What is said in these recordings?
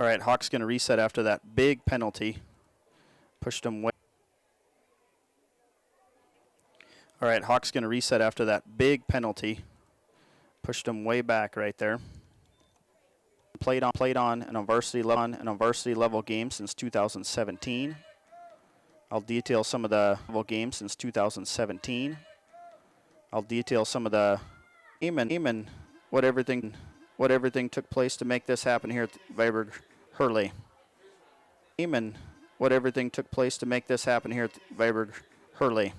All right, Hawks going to reset after that big penalty. Pushed him way. All right, Hawks going to reset after that big penalty. Pushed him way back right there. Played on an varsity level game since 2017. I'll detail some of the games since 2017. I'll detail some of the aim what everything took place to make this happen here at Viborg-Hurley. What everything took place to make this happen here at Viborg-Hurley.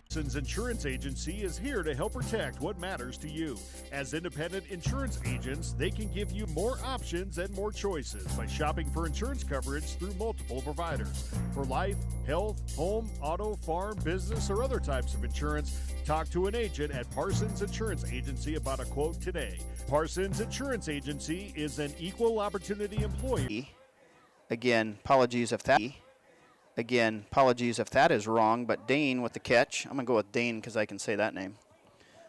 Parsons Insurance Agency is here to help protect what matters to you. As independent insurance agents, they can give you more options and more choices by shopping for insurance coverage through multiple providers. For life, health, home, auto, farm, business, or other types of insurance, talk to an agent at Parsons Insurance Agency about a quote today. Parsons Insurance Agency is an equal opportunity employer. Again, apologies if that is wrong, but Dane with the catch. I'm going to go with Dane because I can say that name.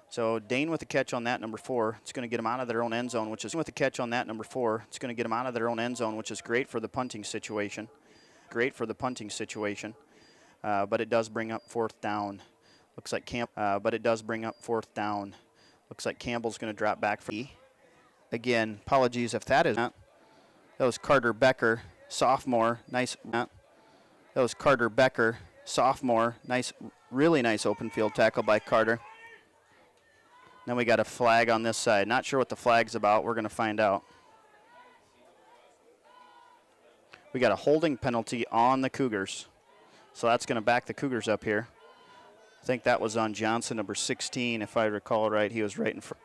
So Dane with the catch on that, number 4. It's going to get them out of their own end zone, which is with the catch on that, number 4. It's going to get them out of their own end zone, which is great for the punting situation. But it does bring up 4th down. Looks like Campbell's going to drop back for E. Again, apologies if that is not. That was Carter Becker, sophomore. Nice. That was Carter Becker, sophomore. Nice, really nice open field tackle by Carter. Then we got a flag on this side. Not sure what the flag's about. We're going to find out. We got a holding penalty on the Cougars. So that's going to back the Cougars up here. I think that was on Johnson, number 16, if I recall right. He was right in front.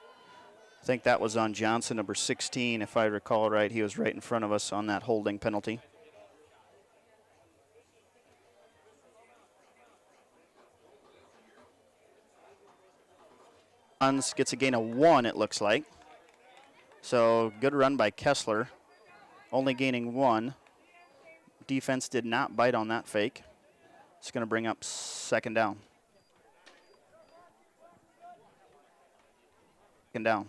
I think that was on Johnson, number 16, if I recall right. He was right in front of us on that holding penalty. Gets a gain of 1, it looks like. So good run by Kessler, only gaining 1. Defense did not bite on that fake. It's going to bring up 2nd down. Second down.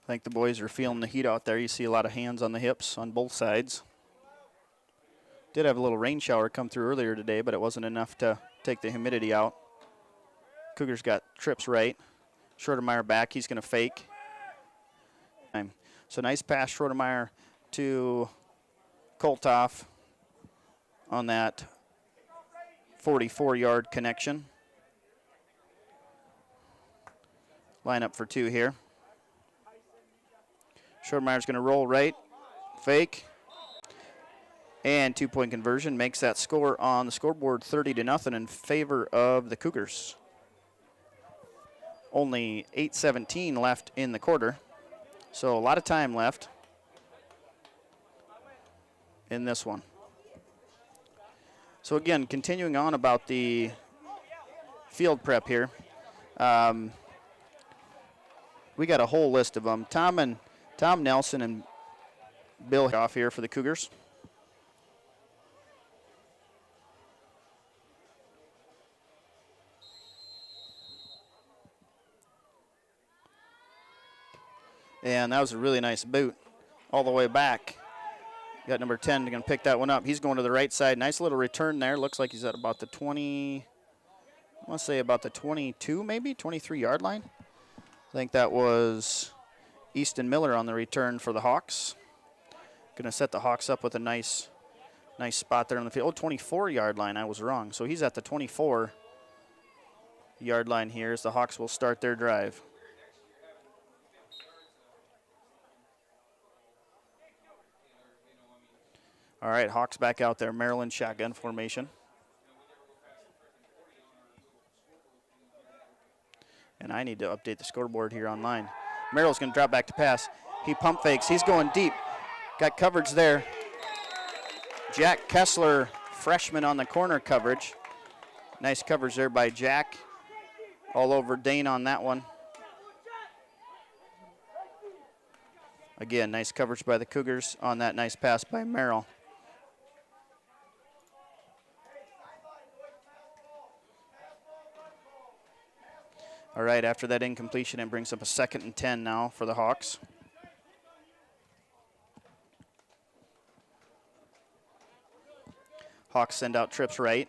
I think the boys are feeling the heat out there. You see a lot of hands on the hips on both sides. Did have a little rain shower come through earlier today, but it wasn't enough to take the humidity out. Cougars got trips right. Schroedermeyer back. He's going to fake. So nice pass, Schroedermeyer to Koltoff on that 44-yard connection. Line up for 2 here. Schroedermeyer's going to roll right, fake, and 2-point conversion makes that score on the scoreboard 30-0 in favor of the Cougars. Only 8:17 left in the quarter, so a lot of time left in this one. So again, continuing on about the field prep here, we got a whole list of them. Tom Nelson and Bill off here for the Cougars. And that was a really nice boot all the way back. Got number 10 going to pick that one up. He's going to the right side. Nice little return there. Looks like he's at about the 20, I want to say about the 22 maybe, 23-yard line. I think that was Easton Miller on the return for the Hawks. Going to set the Hawks up with a nice spot there on the field. Oh, 24-yard line. I was wrong. So he's at the 24-yard line here as the Hawks will start their drive. All right, Hawks back out there. Maryland shotgun formation. And I need to update the scoreboard here online. Merrill's going to drop back to pass. He pump fakes. He's going deep. Got coverage there. Jack Kessler, freshman on the corner coverage. Nice coverage there by Jack. All over Dane on that one. Again, nice coverage by the Cougars on that nice pass by Merrill. All right, after that incompletion, it brings up a 2nd and 10 now for the Hawks. Hawks send out trips right.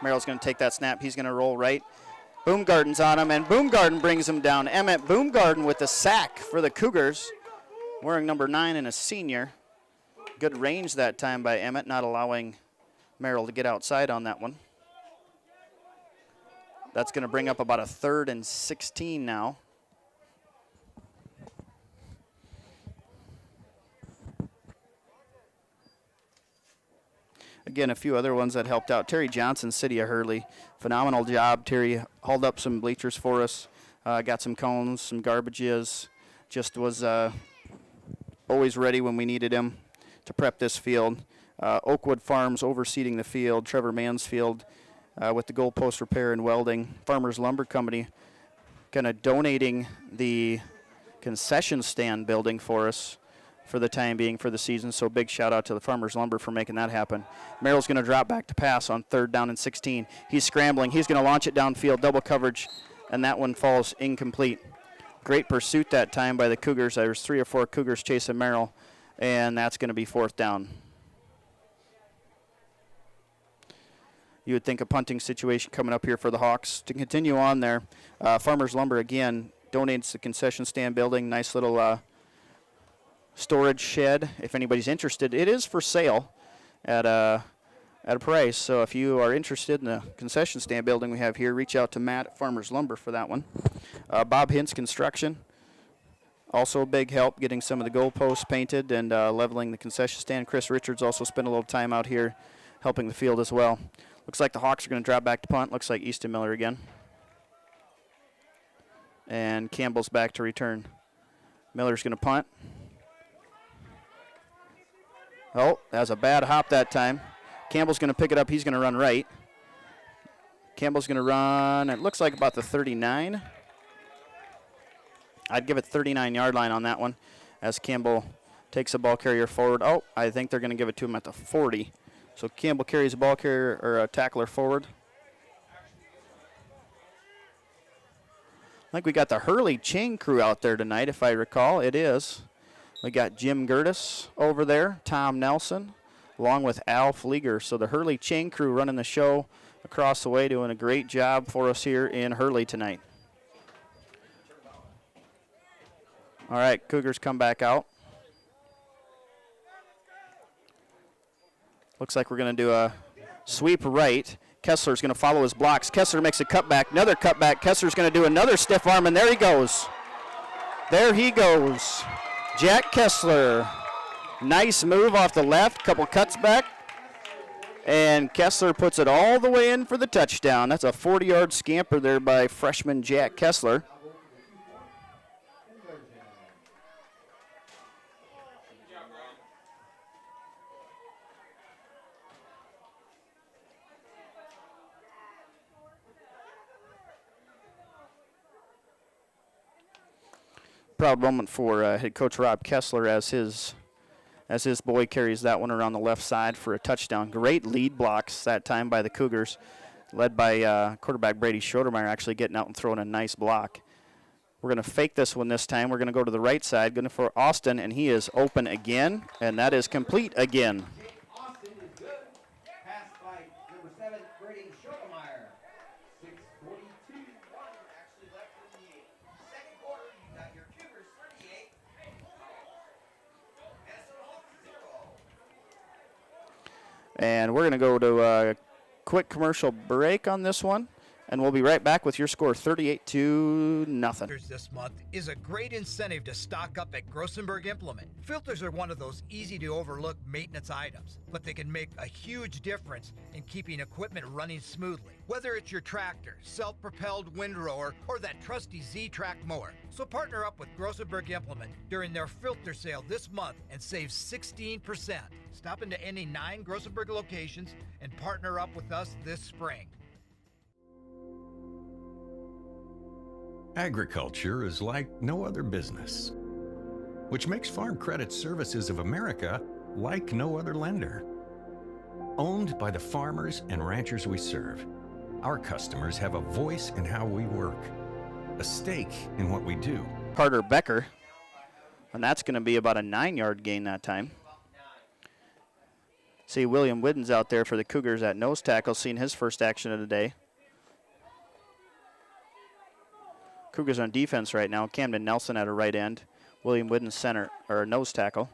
Merrill's going to take that snap. He's going to roll right. Boomgarden's on him, and Boomgarden brings him down. Emmett Boomgarden with the sack for the Cougars, wearing number 9 and a senior. Good range that time by Emmett, not allowing Merrill to get outside on that one. That's going to bring up about a 3rd and 16 now. Again, a few other ones that helped out. Terry Johnson, City of Hurley, phenomenal job. Terry hauled up some bleachers for us, got some cones, some garbages, just was always ready when we needed him to prep this field. Oakwood Farms overseeding the field. Trevor Mansfield with the goalpost repair and welding. Farmers Lumber Company kind of donating the concession stand building for us for the time being for the season. So big shout out to the Farmers Lumber for making that happen. Merrill's going to drop back to pass on 3rd down and 16. He's scrambling. He's going to launch it downfield, double coverage, and that one falls incomplete. Great pursuit that time by the Cougars. There's 3 or 4 Cougars chasing Merrill, and that's going to be 4th down. You would think a punting situation coming up here for the Hawks. To continue on there, Farmers Lumber again donates the concession stand building. Nice little storage shed. If anybody's interested, it is for sale at a price. So if you are interested in the concession stand building we have here, reach out to Matt at Farmers Lumber for that one. Bob Hintz Construction, also a big help getting some of the goalposts painted and leveling the concession stand. Chris Richards also spent a little time out here helping the field as well. Looks like the Hawks are going to drop back to punt. Looks like Easton Miller again. And Campbell's back to return. Miller's going to punt. Oh, that was a bad hop that time. Campbell's going to pick it up. He's going to run right. Campbell's going to run, it looks like about the 39. I'd give it 39-yard line on that one as Campbell takes the ball carrier forward. Oh, I think they're going to give it to him at the 40. So Campbell carries a ball carrier or a tackler forward. I think we got the Hurley chain crew out there tonight, if I recall. It is. We got Jim Gertis over there, Tom Nelson, along with Al Flieger. So the Hurley chain crew running the show across the way, doing a great job for us here in Hurley tonight. All right, Cougars come back out. Looks like we're going to do a sweep right. Kessler's going to follow his blocks. Kessler makes a cutback, another cutback. Kessler's going to do another stiff arm, and there he goes. There he goes. Jack Kessler. Nice move off the left, couple cuts back. And Kessler puts it all the way in for the touchdown. That's a 40-yard scamper there by freshman Jack Kessler. Proud moment for head coach Rob Kessler as his boy carries that one around the left side for a touchdown. Great lead blocks that time by the Cougars, led by quarterback Brady Schodermeyer, actually getting out and throwing a nice block. We're going to fake this one this time. We're going to go to the right side, going for Austin, and he is open again, and that is complete again. Austin is good. Pass by number 7, Brady Schodermeyer. 6:42. Actually left in the second quarter. You got your Cougars 38. Minnesota Hawks 0. And we're going to go to a quick commercial break on this one, and we'll be right back with your score, 38-0. This month is a great incentive to stock up at Grossenberg Implement. Filters are one of those easy to overlook maintenance items, but they can make a huge difference in keeping equipment running smoothly. Whether it's your tractor, self-propelled windrower, or that trusty Z-Track mower. So partner up with Grossenberg Implement during their filter sale this month and save 16%. Stop into any 9 Grossenberg locations and partner up with us this spring. Agriculture is like no other business, which makes Farm Credit Services of America like no other lender. Owned by the farmers and ranchers we serve, our customers have a voice in how we work, a stake in what we do. Carter Becker, and that's going to be about a 9-yard gain that time. See William Whiddens out there for the Cougars at nose tackle, seeing his first action of the day. Cougars on defense right now. Camden Nelson at a right end. William Whiddens center, or nose tackle.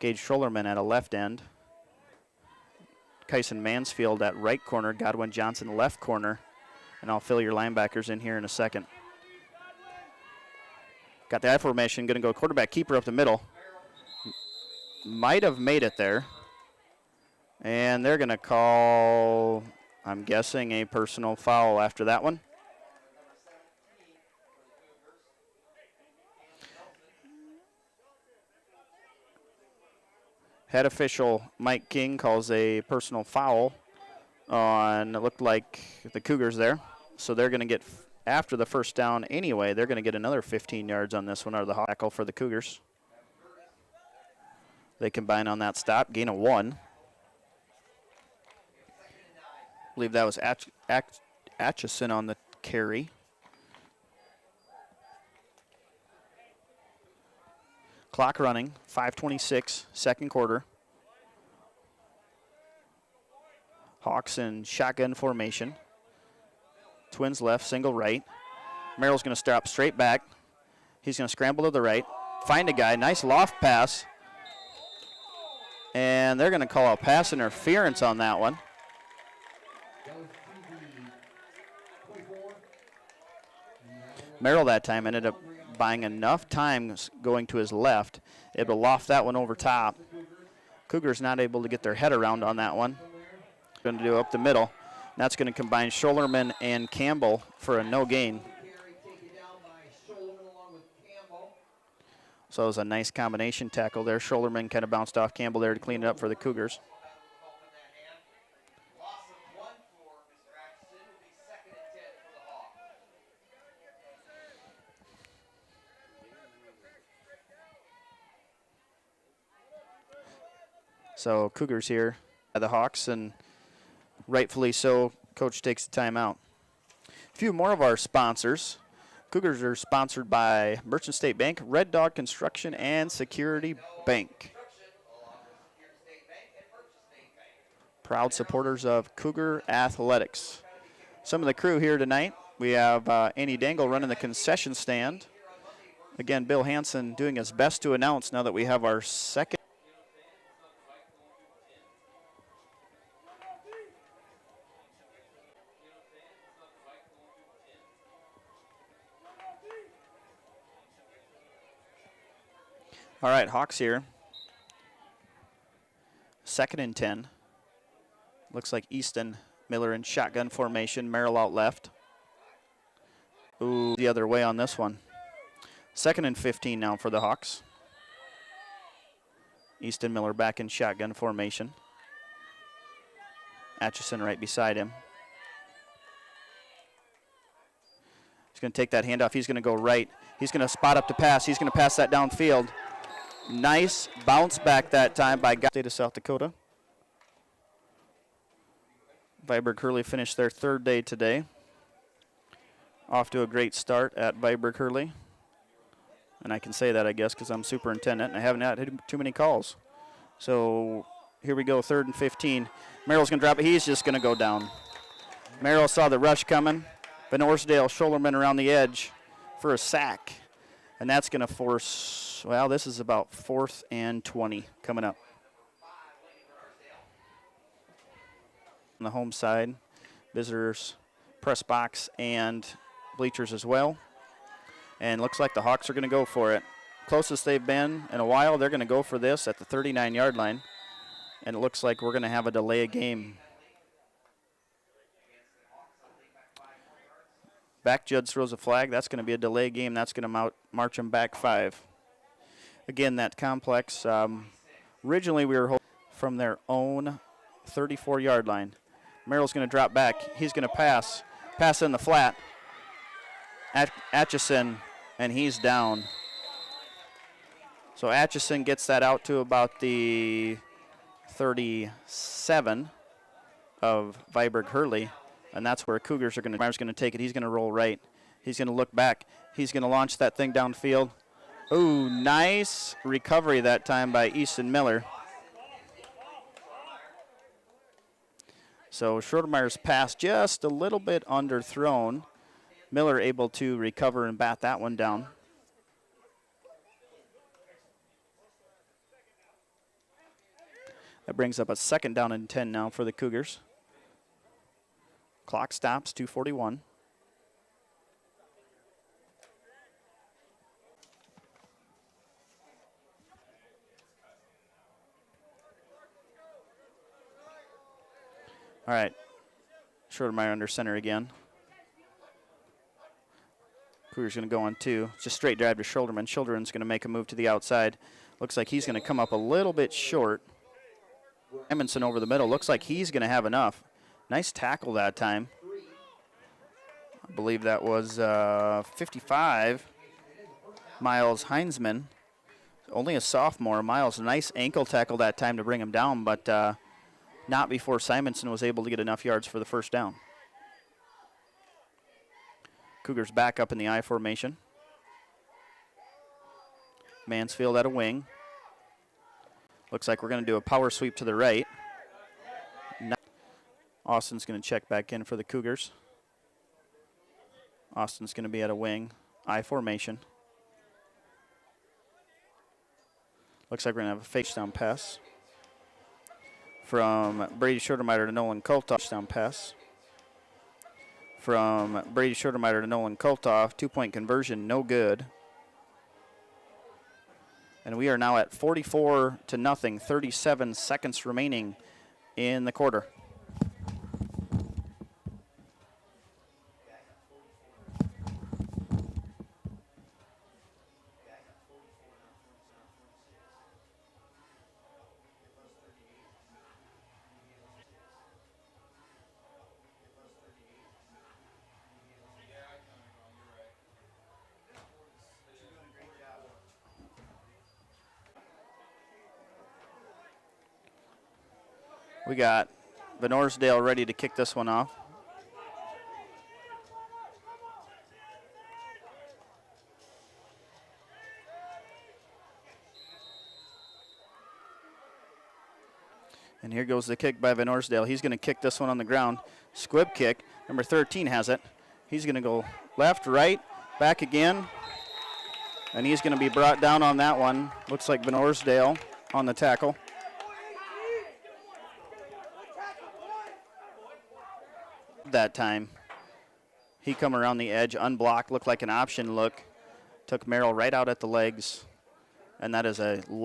Gage Schollerman at a left end. Kyson Mansfield at right corner. Godwin Johnson left corner. And I'll fill your linebackers in here in a second. Got the I formation, going to go quarterback keeper up the middle. Might have made it there. And they're going to call, I'm guessing, a personal foul after that one. Head official Mike King calls a personal foul on, it looked like, the Cougars there. So they're going to get, after the first down anyway, they're going to get another 15 yards on this one out of the tackle for the Cougars. They combine on that stop, gain of 1. I believe that was Atchison on the carry. Clock running, 5:26, second quarter. Hawks in shotgun formation. Twins left, single right. Merrill's going to stop straight back. He's going to scramble to the right, find a guy, nice loft pass. And they're going to call a pass interference on that one. Merrill that time ended up buying enough time going to his left, able to loft that one over top. Cougars not able to get their head around on that one. Going to do up the middle. And that's going to combine Schollerman and Campbell for a no gain. So it was a nice combination tackle there. Schollerman kind of bounced off Campbell there to clean it up for the Cougars. So Cougars here at the Hawks, and rightfully so, coach takes the timeout. A few more of our sponsors. Cougars are sponsored by Merchant State Bank, Red Dog Construction, and Security Bank. Proud supporters of Cougar Athletics. Some of the crew here tonight. We have Andy Dangle running the concession stand. Again, Bill Hansen doing his best to announce now that we have our second. All right, Hawks here. 2nd and 10. Looks like Easton Miller in shotgun formation. Merrill out left. Ooh, the other way on this one. 2nd and 15 now for the Hawks. Easton Miller back in shotgun formation. Atchison right beside him. He's going to take that handoff. He's going to go right. He's going to spot up to pass. He's going to pass that downfield. Nice bounce back that time by State of South Dakota. Viborg-Hurley finished their 3rd day today. Off to a great start at Viborg-Hurley. And I can say that, I guess, because I'm superintendent and I haven't had too many calls. So here we go, 3rd and 15. Merrill's going to drop it. He's just going to go down. Merrill saw the rush coming. Van Orsdale, Schollerman around the edge for a sack. And that's going to force, well, this is about 4th and 20 coming up. On the home side, visitors, press box, and bleachers as well. And looks like the Hawks are going to go for it. Closest they've been in a while, they're going to go for this at the 39-yard line. And it looks like we're going to have a delay of game. Back judge throws a flag. That's going to be a delay game. That's going to march them back 5. Again, that complex, originally we were holding from their own 34-yard line. Merrill's going to drop back. He's going to pass in the flat. Atchison, and he's down. So Atchison gets that out to about the 37 of Viborg-Hurley, and that's where Cougars are going to take it. He's going to roll right. He's going to look back. He's going to launch that thing downfield. Ooh, nice recovery that time by Easton Miller. So Schroedermeyer's pass just a little bit underthrown. Miller able to recover and bat that one down. That brings up a 2nd down and 10 now for the Cougars. Clock stops, 2:41. All right, Schroedermeyer under center again. Cougars going to go on 2. Just straight drive to Schilderman. Schilderman's going to make a move to the outside. Looks like he's going to come up a little bit short. Simonson over the middle. Looks like he's going to have enough. Nice tackle that time. I believe that was 55. Miles Heinzman. Only a sophomore. Miles, nice ankle tackle that time to bring him down, but not before Simonson was able to get enough yards for the 1st down. Cougars back up in the I formation. Mansfield at a wing. Looks like we're going to do a power sweep to the right. Austin's going to check back in for the Cougars. Austin's going to be at a wing. I formation. Looks like we're going to have a face down pass. From Brady Schroedermeyer to Nolan Koltoff, touchdown pass. From Brady Schroedermeyer to Nolan Koltoff, 2-point conversion, no good. And we are now at 44-0, 37 seconds remaining in the quarter. We got Van Orsdale ready to kick this one off. And here goes the kick by Van Orsdale. He's going to kick this one on the ground. Squib kick. Number 13 has it. He's going to go left, right, back again. And he's going to be brought down on that one. Looks like Van Orsdale on the tackle. That time. He come around the edge, unblocked, looked like an option look. Took Merrill right out at the legs. And that is a long